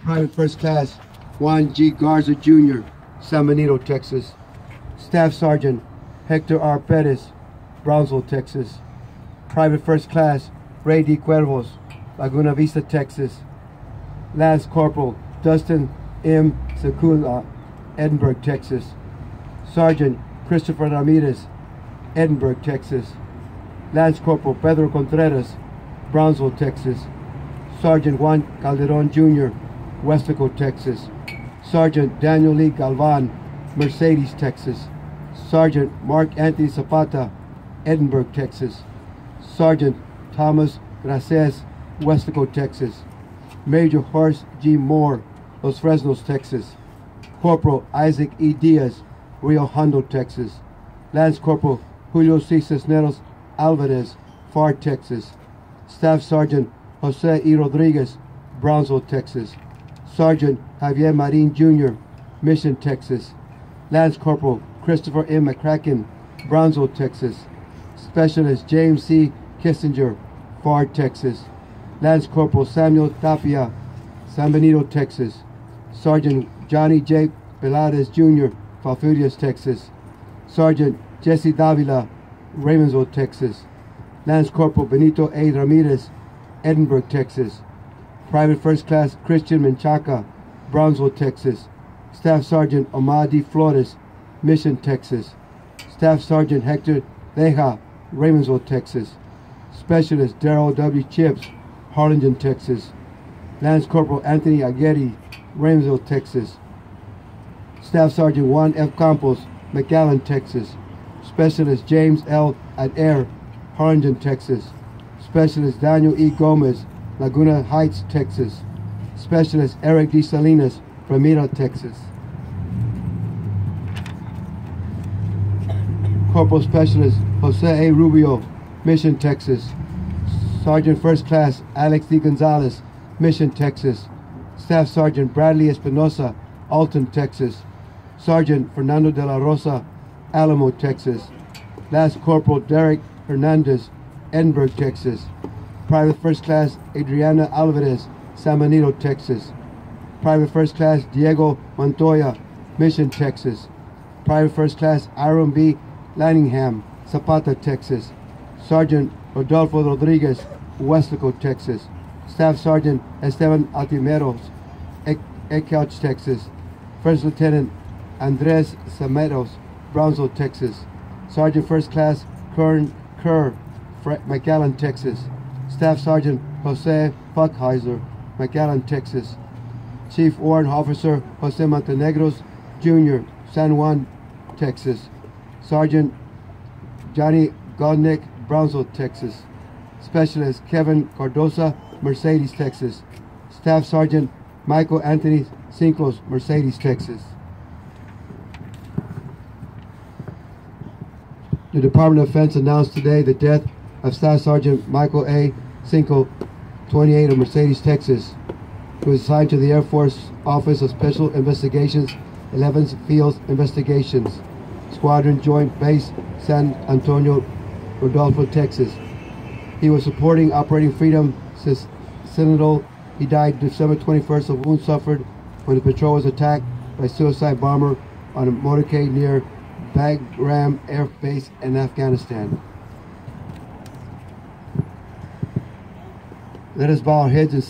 Private First Class Juan G. Garza Jr., San Benito, Texas. Staff Sergeant Hector R. Perez, Brownsville, Texas. Private First Class Ray D. Cuervos, Laguna Vista, Texas. Lance Corporal Dustin M. Secula, Edinburgh, Texas. Sergeant Christopher Ramirez, Edinburgh, Texas. Lance Corporal Pedro Contreras, Brownsville, Texas. Sergeant Juan Calderon Jr., Westico, Texas. Sergeant Daniel Lee Galvan, Mercedes, Texas. Sergeant Mark Anthony Zapata, Edinburgh, Texas. Sergeant Thomas Graces, Westico, Texas. Major Horace G. Moore, Los Fresnos, Texas. Corporal Isaac E. Diaz, Rio Hondo, Texas. Lance Corporal Julio C. Cisneros Alvarez, FAR, Texas. Staff Sergeant Jose E. Rodriguez, Brownsville, Texas. Sergeant Javier Marin Jr., Mission, Texas. Lance Corporal Christopher M. McCracken, Brownsville, Texas. Specialist James C. Kissinger, FAR, Texas. Lance Corporal Samuel Tapia, San Benito, Texas. Sergeant Johnny J. Pilares Jr., Falfurrias, Texas. Sergeant Jesse Davila, Raymondville, Texas. Lance Corporal Benito A. Ramirez, Edinburgh, Texas. Private First Class Christian Menchaca, Brownsville, Texas. Staff Sergeant Omar D. Flores, Mission, Texas. Staff Sergeant Hector Leja, Raymondville, Texas. Specialist Darrell W. Chips, Harlingen, Texas. Lance Corporal Anthony Aguirre, Raymondville, Texas. Staff Sergeant Juan F. Campos, McAllen, Texas. Specialist James L. Adair, Harlingen, Texas. Specialist Daniel E. Gomez, Laguna Heights, Texas. Specialist Eric D. Salinas, Ramiro, Texas. Corporal Specialist Jose A. Rubio, Mission, Texas. Sergeant First Class Alex D. Gonzalez, Mission, Texas. Staff Sergeant Bradley Espinosa, Alton, Texas. Sergeant Fernando de la Rosa, Alamo, Texas. Last Corporal Derek Hernandez, Edinburgh, Texas. Private First Class Adriana Alvarez, San Benito, Texas. Private First Class Diego Montoya, Mission, Texas. Private First Class Aaron B. Lanningham, Zapata, Texas. Sergeant Rodolfo Rodriguez, Westico, Texas. Staff Sergeant Esteban Altimeros, Ecouch, Texas. First Lieutenant Andres Sameros, Brownsville, Texas. Sergeant First Class Kern Kerr, McAllen, Texas. Staff Sergeant Jose Buckheiser, McAllen, Texas. Chief Warrant Officer Jose Montenegros Jr., San Juan, Texas. Sergeant Johnny Godnick, Brownsville, Texas. Specialist Kevin Cardosa, Mercedes, Texas. Staff Sergeant Michael Anthony Cinclos, Mercedes, Texas. The Department of Defense announced today the death of Staff Sergeant Michael A. Cinco, 28, of Mercedes, Texas, who was assigned to the Air Force Office of Special Investigations, 11th Field Investigations, Squadron Joint Base, San Antonio, Rodolfo, Texas. He was supporting Operating Freedom Sentinel. He died December 21st of wounds suffered when the patrol was attacked by a suicide bomber on a motorcade near Bagram Air Base in Afghanistan. Let us bow our heads and